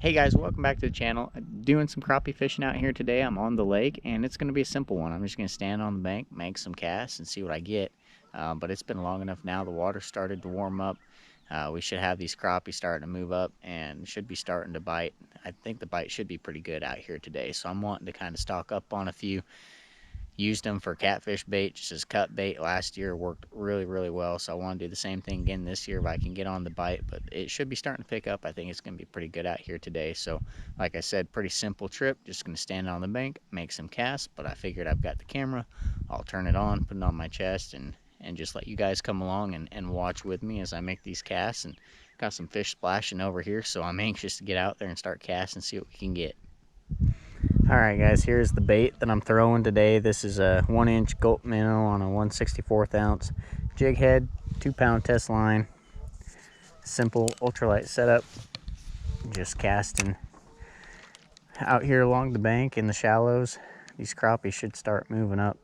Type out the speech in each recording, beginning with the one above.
Hey guys, welcome back to the channel. I'm doing some crappie fishing out here today. I'm on the lake and it's going to be a simple one. I'm just going to stand on the bank, make some casts and see what I get. But it's been long enough now. The water started to warm up. We should have these crappie starting to move up and should be starting to bite. I think the bite should be pretty good out here today. So I'm wanting to kind of stock up on a few. Used them for catfish bait, just as cut bait last year. Worked really well, so I want to do the same thing again this year if I can get on the bite. But it should be starting to pick up. I think it's going to be pretty good out here today. So like I said, pretty simple trip. Just going to stand on the bank, make some casts. But I figured I've got the camera, I'll turn it on, put it on my chest, and just let you guys come along and watch with me as I make these casts. And got some fish splashing over here, so I'm anxious to get out there and start casting and see what we can get. Alright guys, here's the bait that I'm throwing today. This is a 1-inch gulp minnow on a 1/64 ounce jig head, 2-pound test line. Simple ultralight setup. Just casting out here along the bank in the shallows. These crappie should start moving up.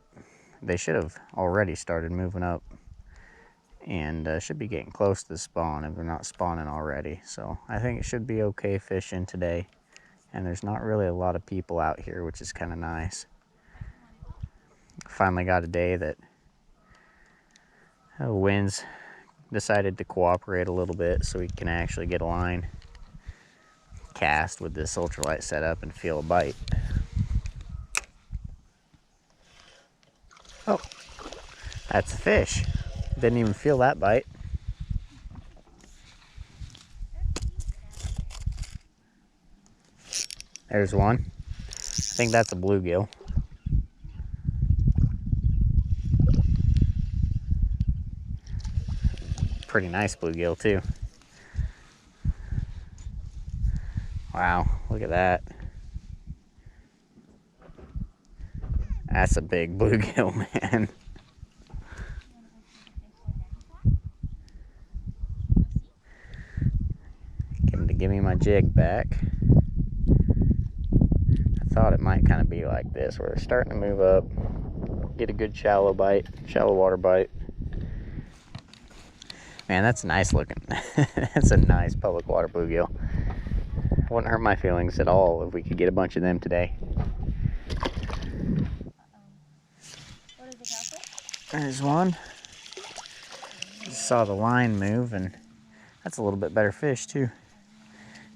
They should have already started moving up and should be getting close to the spawn if they're not spawning already. So I think it should be okay fishing today. And there's not really a lot of people out here, which is kind of nice. Finally got a day that the winds decided to cooperate a little bit so we can actually get a line cast with this ultralight setup and feel a bite. Oh, that's a fish. Didn't even feel that bite. There's one. I think that's a bluegill. Pretty nice bluegill too. Wow, look at that. That's a big bluegill, man. Give me my jig back. Thought it might kind of be like this, where it's starting to move up, get a good shallow water bite. Man, that's nice looking. That's a nice public water bluegill. Wouldn't hurt my feelings at all if we could get a bunch of them today. There's one. Just saw the line move, and that's a little bit better fish too.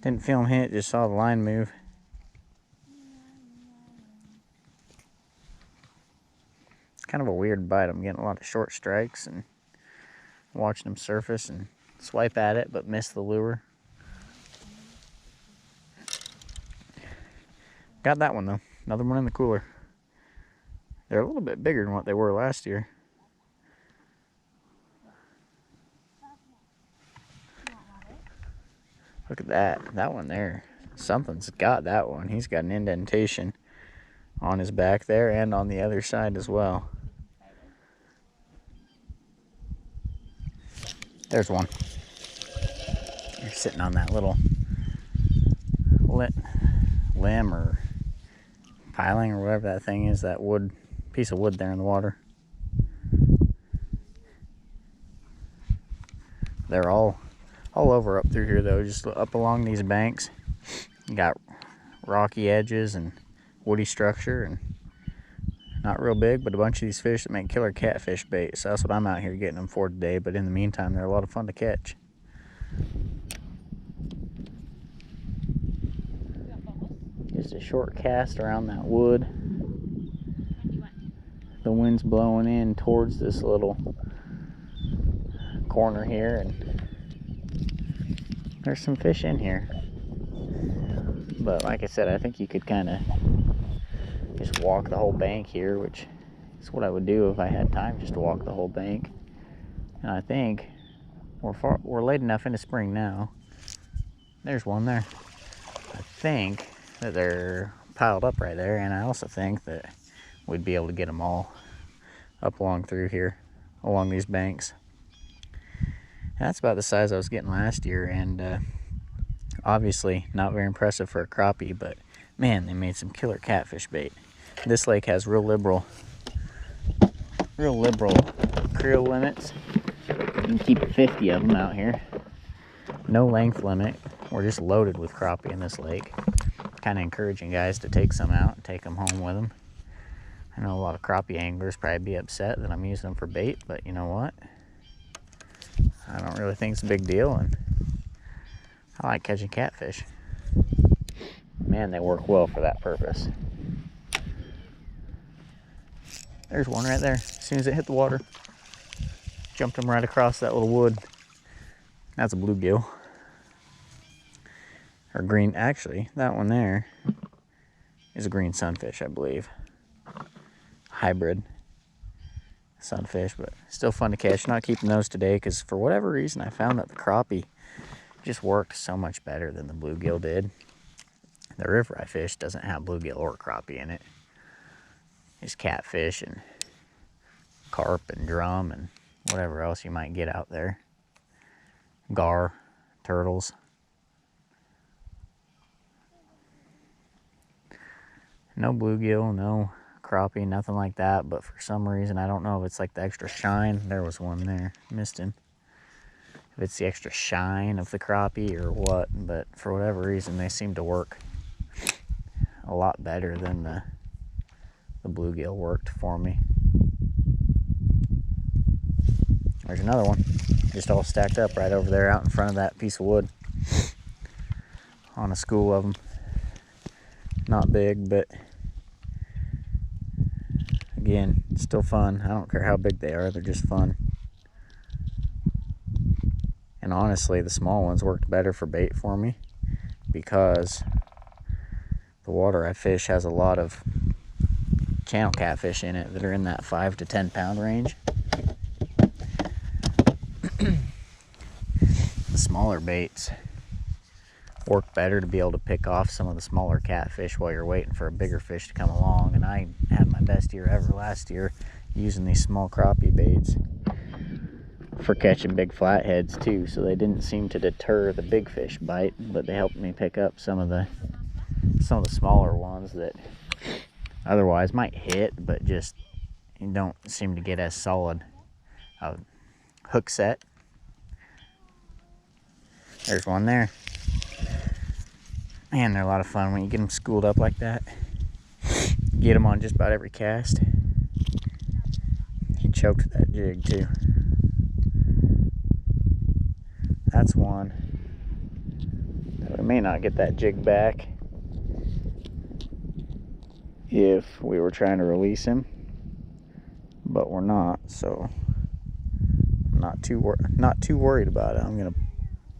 Didn't feel him hit, just saw the line move. Kind of a weird bite. I'm getting a lot of short strikes and watching them surface and swipe at it but miss the lure. Got that one though. Another one in the cooler. They're a little bit bigger than what they were last year. Look at that. That one there. Something's got that one. He's got an indentation on his back there and on the other side as well. There's one. You're sitting on that little limb or piling or whatever that thing is, that wood piece of wood there in the water. They're all over up through here though, just up along these banks. You got rocky edges and woody structure, and not real big, but a bunch of these fish that make killer catfish bait. So that's what I'm out here getting them for today. But in the meantime, they're a lot of fun to catch. Just a short cast around that wood. The wind's blowing in towards this little corner here, and there's some fish in here. But like I said, I think you could kind of just walk the whole bank here, which is what I would do if I had time, just to walk the whole bank. And I think we're late enough into spring now. There's one there. I think that they're piled up right there, and I also think that we'd be able to get them all up along through here, along these banks. And that's about the size I was getting last year, and obviously not very impressive for a crappie, but man, they made some killer catfish bait. This lake has real liberal creel limits. You can keep 50 of them out here. No length limit. we're just loaded with crappie in this lake. Kind of encouraging guys to take some out and take them home with them. I know a lot of crappie anglers probably be upset that I'm using them for bait, but you know what? I don't really think it's a big deal, and I like catching catfish. Man, they work well for that purpose. There's one right there. As soon as it hit the water, jumped him right across that little wood. That's a bluegill. Or green, actually, that one there is a green sunfish, I believe. Hybrid sunfish, but still fun to catch. Not keeping those today because for whatever reason I found that the crappie just worked so much better than the bluegill did. The river I fish doesn't have bluegill or crappie in it. It's catfish and carp and drum and whatever else you might get out there. Gar, turtles. No bluegill, no crappie, nothing like that, but for some reason, I don't know if it's like the extra shine. There was one there, missed him. If it's the extra shine of the crappie or what, but for whatever reason, they seem to work a lot better than the bluegill worked for me. There's another one, just all stacked up right over there out in front of that piece of wood on a school of them. Not big, but again, still fun. I don't care how big they are, they're just fun. And honestly, the small ones worked better for bait for me because the water I fish has a lot of channel catfish in it that are in that 5 to 10 pound range. The smaller baits work better to be able to pick off some of the smaller catfish while you're waiting for a bigger fish to come along. And I had my best year ever last year using these small crappie baits for catching big flatheads too, so they didn't seem to deter the big fish bite, but they helped me pick up some of the smaller ones that otherwise might hit, but just don't seem to get as solid a hook set. There's one there. Man, they're a lot of fun when you get them schooled up like that. Get them on just about every cast. He choked that jig too. That's one. We may not get that jig back if we were trying to release him, but we're not, so I'm not too worried about it. I'm gonna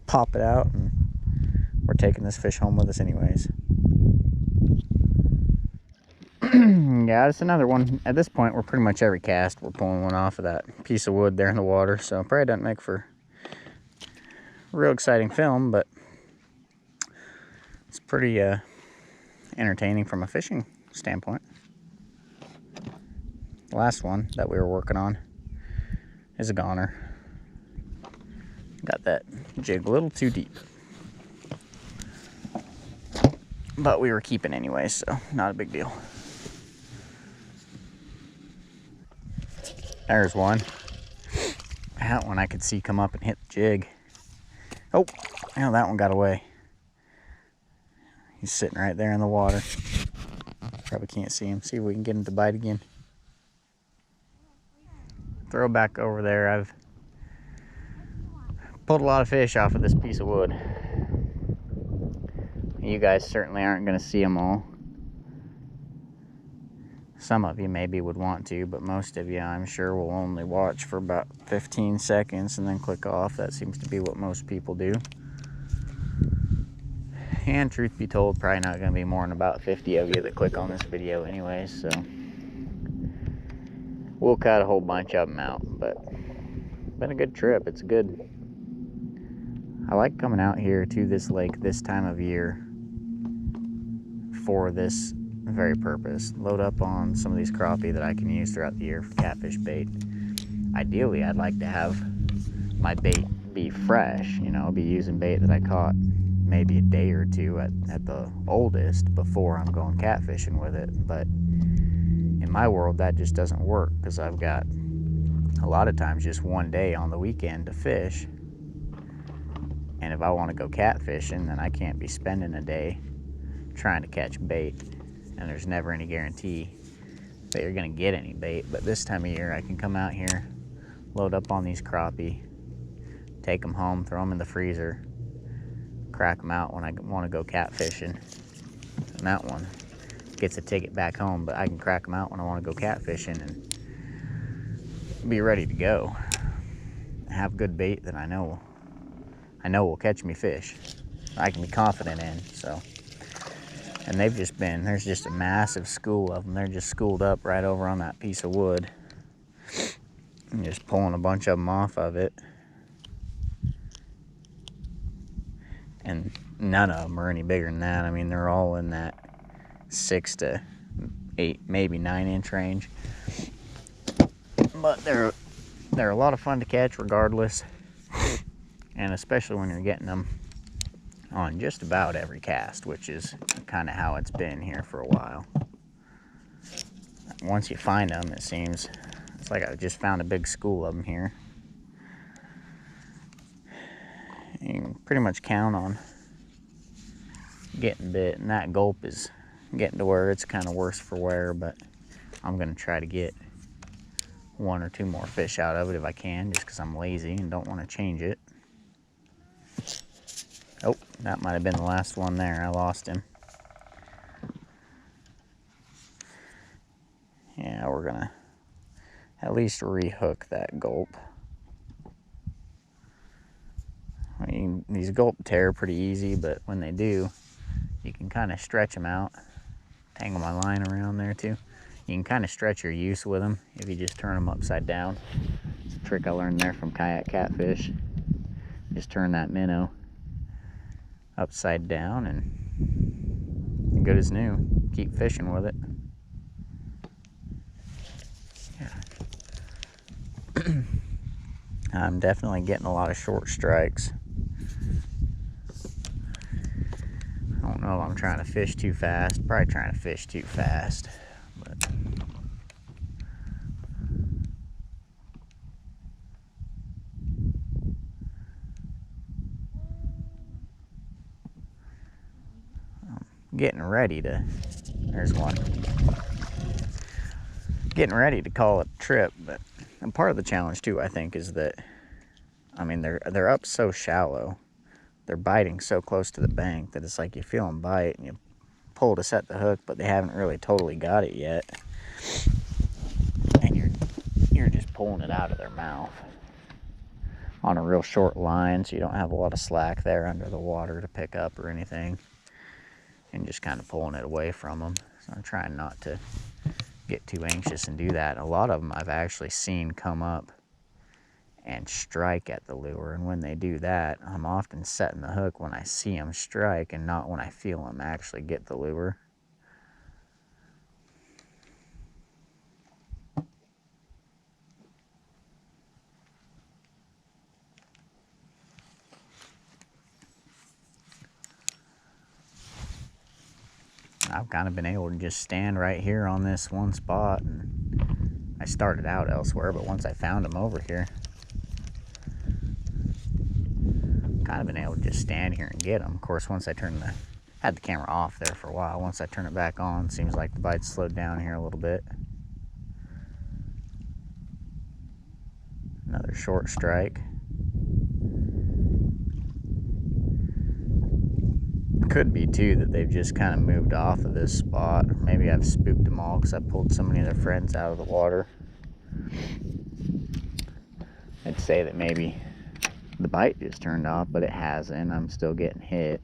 pop it out, and we're taking this fish home with us anyways. Yeah, it's another one. At this point, we're pretty much every cast we're pulling one off of that piece of wood there in the water, so probably doesn't make for real exciting film, but it's pretty entertaining from a fishing standpoint. The last one that we were working on is a goner. Got that jig a little too deep, but we were keeping anyway, so not a big deal. There's one. That one I could see come up and hit the jig. Oh, now that one got away. He's sitting right there in the water. Probably can't see him. See if we can get him to bite again. Throw back over there. I've pulled a lot of fish off of this piece of wood. You guys certainly aren't going to see them all. Some of you maybe would want to, but most of you, I'm sure, will only watch for about 15 seconds and then click off. That seems to be what most people do. And truth be told, probably not going to be more than about 50 of you that click on this video anyways, so we'll cut a whole bunch of them out, but been a good trip. It's good. I like coming out here to this lake this time of year for this very purpose. Load up on some of these crappie that I can use throughout the year for catfish bait. Ideally, I'd like to have my bait be fresh, you know, be using bait that I caught maybe a day or two at the oldest before I'm going catfishing with it. But in my world, that just doesn't work because I've got a lot of times just one day on the weekend to fish. And if I want to go catfishing, then I can't be spending a day trying to catch bait, and there's never any guarantee that you're gonna get any bait. But this time of year I can come out here, load up on these crappie, take them home, throw them in the freezer, crack them out when I want to go catfishing, and that one gets a ticket back home. But I can crack them out when I want to go catfishing and be ready to go. Have good bait that I know will catch me fish. I can be confident in. So, and they've just been, there's just a massive school of them. They're just schooled up right over on that piece of wood. I'm just pulling a bunch of them off of it. And none of them are any bigger than that. I mean, they're all in that 6 to 8, maybe 9 inch range. But they're a lot of fun to catch regardless. And especially when you're getting them on just about every cast, which is kind of how it's been here for a while. Once you find them, it seems, it's like I just found a big school of them here. You can pretty much count on getting bit, and that gulp is getting to where it's kind of worse for wear, but I'm going to try to get 1 or 2 more fish out of it if I can, just because I'm lazy and don't want to change it. Oh, that might have been the last one there. I lost him. Yeah, we're going to at least rehook that gulp. I mean, these gulp tear pretty easy, but when they do, you can kind of stretch them out. Tangle my line around there too. You can kind of stretch your use with them if you just turn them upside down. It's a trick I learned there from kayak catfish. Just turn that minnow upside down and good as new. Keep fishing with it. Yeah. I'm definitely getting a lot of short strikes. I don't know if I'm trying to fish too fast. Probably trying to fish too fast. But I'm getting ready to, there's one. Getting ready to call it a trip, but and part of the challenge too, I think, is that, I mean, they're up so shallow. They're biting so close to the bank that it's like you feel them bite and you pull to set the hook, but they haven't really totally got it yet. And you're just pulling it out of their mouth on a real short line, so you don't have a lot of slack there under the water to pick up or anything. And just kind of pulling it away from them. So I'm trying not to get too anxious and do that. A lot of them I've actually seen come up and strike at the lure, and when they do that, I'm often setting the hook when I see them strike and not when I feel them actually get the lure. I've kind of been able to just stand right here on this one spot, and I started out elsewhere, but once I found them over here, kind of been able to just stand here and get them. Of course, once I had the camera off there for a while. Once I turn it back on, seems like the bite slowed down here a little bit. Another short strike. Could be too that they've just kind of moved off of this spot. Or maybe I've spooked them all because I pulled so many of their friends out of the water. I'd say that maybe the bite just turned off, but it hasn't. I'm still getting hit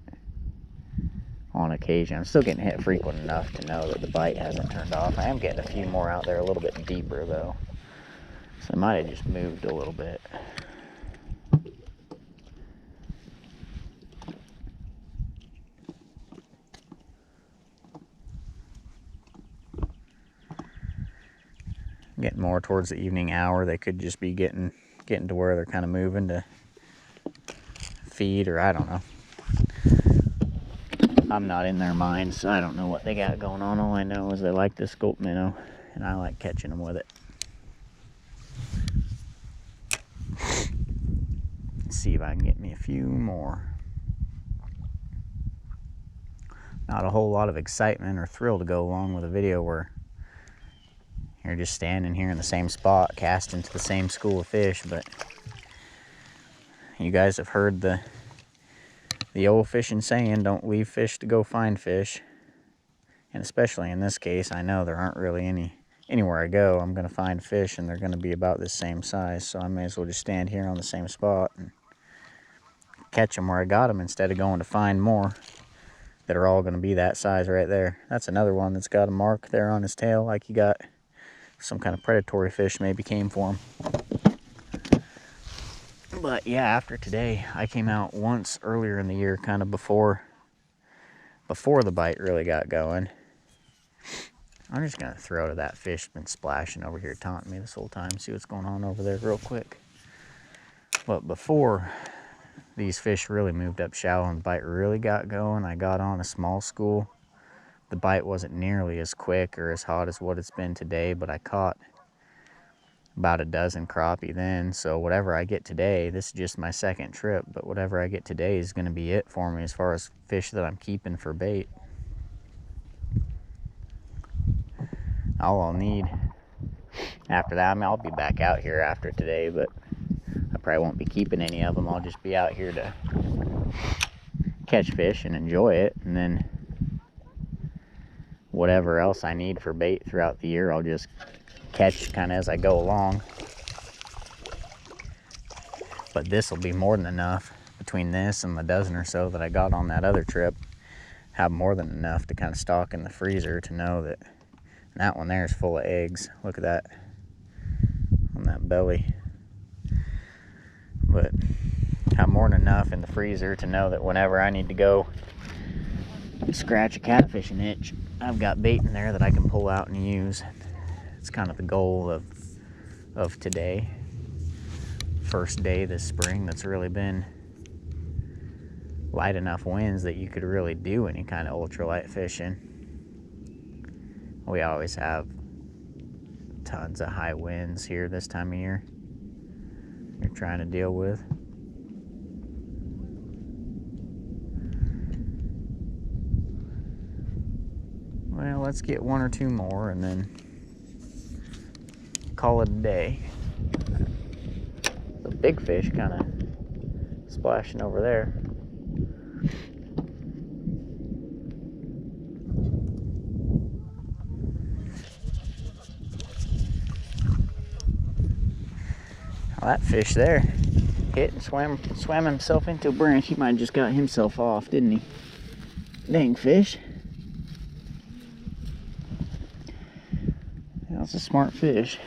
on occasion. I'm still getting hit frequent enough to know that the bite hasn't turned off. I am getting a few more out there a little bit deeper though, so it might have just moved a little bit. Getting more towards the evening hour. They could just be getting to where they're kind of moving to feed, or I don't know. I'm not in their minds, so I don't know what they got going on. All I know is they like this gulp minnow, and I like catching them with it. see if I can get me a few more. Not a whole lot of excitement or thrill to go along with a video where you're just standing here in the same spot, casting to the same school of fish, but you guys have heard the old fishing saying, don't leave fish to go find fish. And especially in this case, I know there aren't really anywhere I go, I'm going to find fish and they're going to be about this same size, so I may as well just stand here on the same spot and catch them where I got them instead of going to find more that are all going to be that size right there. That's another one that's got a mark there on his tail, like he got some kind of predatory fish maybe came for him. But yeah, after today, I came out once earlier in the year, kind of before the bite really got going. I'm just going to throw to that fish that's been splashing over here, taunting me this whole time. See what's going on over there real quick. But before these fish really moved up shallow and the bite really got going, I got on a small school. The bite wasn't nearly as quick or as hot as what it's been today, but I caught about a dozen crappie then. So whatever I get today, this is just my second trip, but whatever I get today is going to be it for me as far as fish that I'm keeping for bait. All I'll need after that, I mean, I'll be back out here after today, but I probably won't be keeping any of them. I'll just be out here to catch fish and enjoy it, and then whatever else I need for bait throughout the year, I'll just catch kind of as I go along. But this will be more than enough. Between this and the dozen or so that I got on that other trip, have more than enough to kind of stock in the freezer to know that that one there is full of eggs. Look at that on that belly. But have more than enough in the freezer to know that whenever I need to go scratch a catfishing itch, I've got bait in there that I can pull out and use. It's kind of the goal of today. First day this spring that's really been light enough winds that you could really do any kind of ultralight fishing. We always have tons of high winds here this time of year you're trying to deal with. Well, let's get one or two more and then call it a day. The big fish kind of splashing over there. Well, that fish there hit and swam himself into a branch. He might have just got himself off, didn't he? Dang fish. That's a smart fish.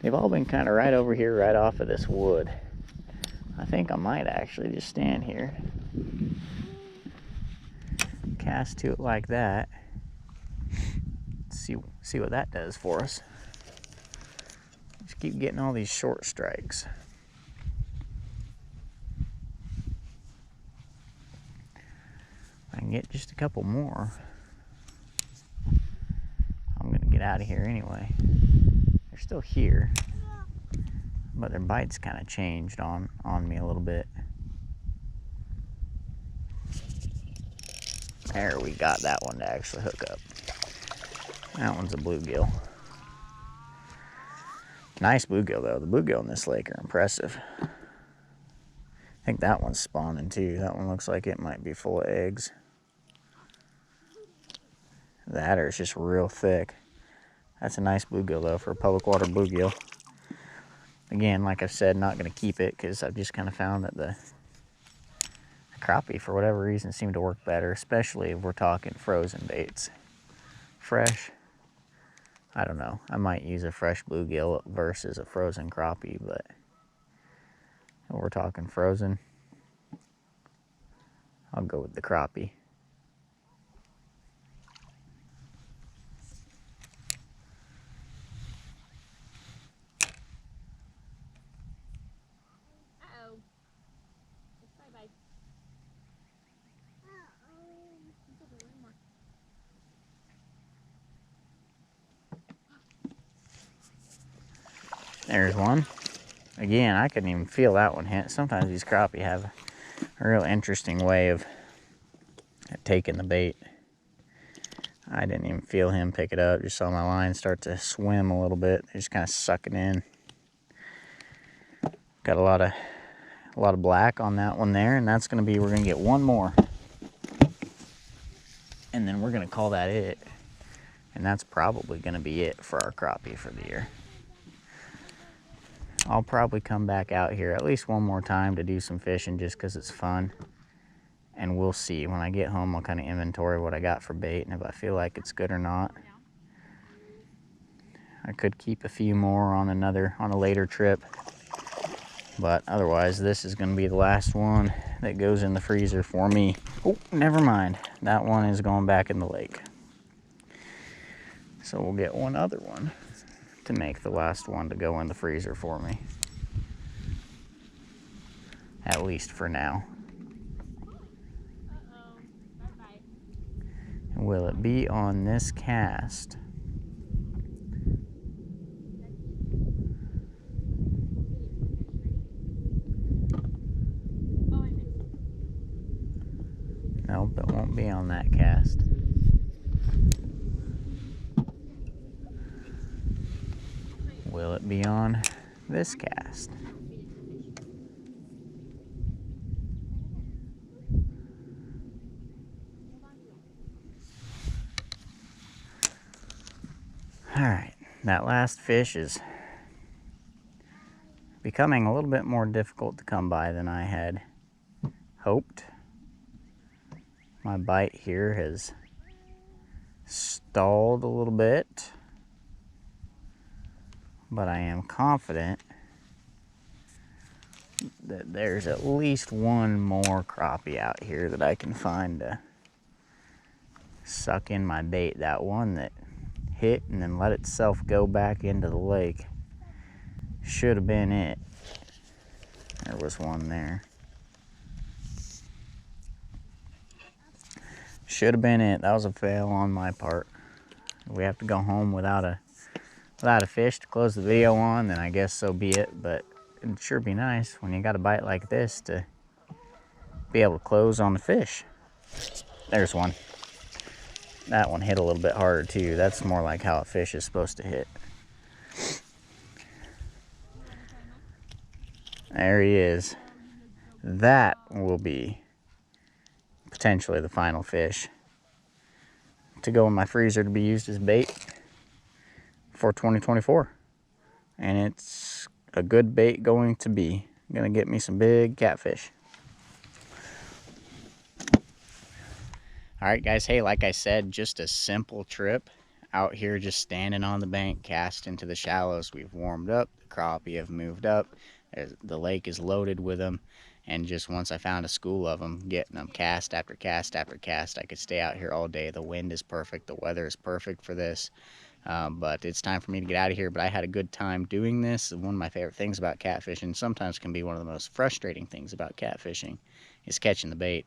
They've all been kind of right over here, right off of this wood. I think I might actually just stand here, cast to it like that, see what that does for us. Just keep getting all these short strikes. I can get just a couple more, I'm gonna get out of here anyway. They're still here, but their bite's kind of changed on me a little bit. There, we got that one to actually hook up. That one's a bluegill. Nice bluegill though. The bluegill in this lake are impressive. I think that one's spawning too. That one looks like it might be full of eggs. The adder is just real thick. That's a nice bluegill though for a public water bluegill. Again, like I've said, not going to keep it because I've just kind of found that the crappie, for whatever reason, seem to work better, especially if we're talking frozen baits. Fresh, I don't know. I might use a fresh bluegill versus a frozen crappie, but if we're talking frozen, I'll go with the crappie. There's one. again, I couldn't even feel that one hit. Sometimes these crappie have a real interesting way of taking the bait. I didn't even feel him pick it up. Just saw my line start to swim a little bit. They're just kind of sucking in. Got a lot of black on that one there, and that's going to be, we're going to get one more. And then we're going to call that it. And that's probably going to be it for our crappie for the year. I'll probably come back out here at least one more time to do some fishing just because it's fun. And we'll see. When I get home, I'll kind of inventory what I got for bait and if I feel like it's good or not. I could keep a few more on a later trip. But otherwise, this is going to be the last one that goes in the freezer for me. Oh, never mind. That one is going back in the lake. So we'll get one other one to make the last one to go in the freezer for me. At least for now. Will it be on this cast? Nope, it won't be on that cast. Will it be on this cast? Alright, that last fish is becoming a little bit more difficult to come by than I had hoped. My bite here has stalled a little bit, but I am confident that there's at least one more crappie out here that I can find to suck in my bait. That one that hit and then let itself go back into the lake should have been it. There was one there. Should have been it. That was a fail on my part. If we have to go home without a fish to close the video on, then I guess so be it. But it'd sure be nice when you got a bite like this to be able to close on the fish. There's one. That one hit a little bit harder too. That's more like how a fish is supposed to hit. There he is. That will be potentially the final fish to go in my freezer to be used as bait for 2024. And it's a good bait going to be. Gonna get me some big catfish. Alright guys, hey, like I said, just a simple trip out here, just standing on the bank, cast into the shallows. We've warmed up, the crappie have moved up, the lake is loaded with them, and just once I found a school of them, getting them cast after cast after cast. I could stay out here all day. The wind is perfect, the weather is perfect for this, but it's time for me to get out of here. But I had a good time doing this. One of my favorite things about catfishing, sometimes can be one of the most frustrating things about catfishing, is catching the bait.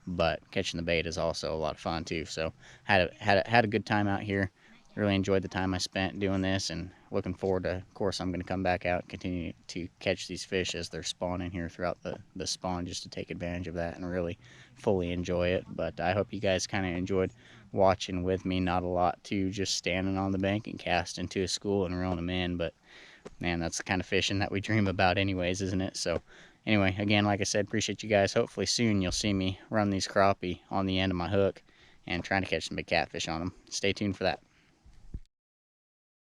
But catching the bait is also a lot of fun too. So had a good time out here. Really enjoyed the time I spent doing this, and looking forward to, of course, I'm going to come back out and continue to catch these fish as they're spawning here throughout the spawn, just to take advantage of that and really fully enjoy it. But I hope you guys kind of enjoyed watching with me. Not a lot too, just standing on the bank and casting to a school and reeling them in. But man, that's the kind of fishing that we dream about anyways, isn't it? So anyway, again, like I said, appreciate you guys. Hopefully soon you'll see me run these crappie on the end of my hook and trying to catch some big catfish on them. Stay tuned for that.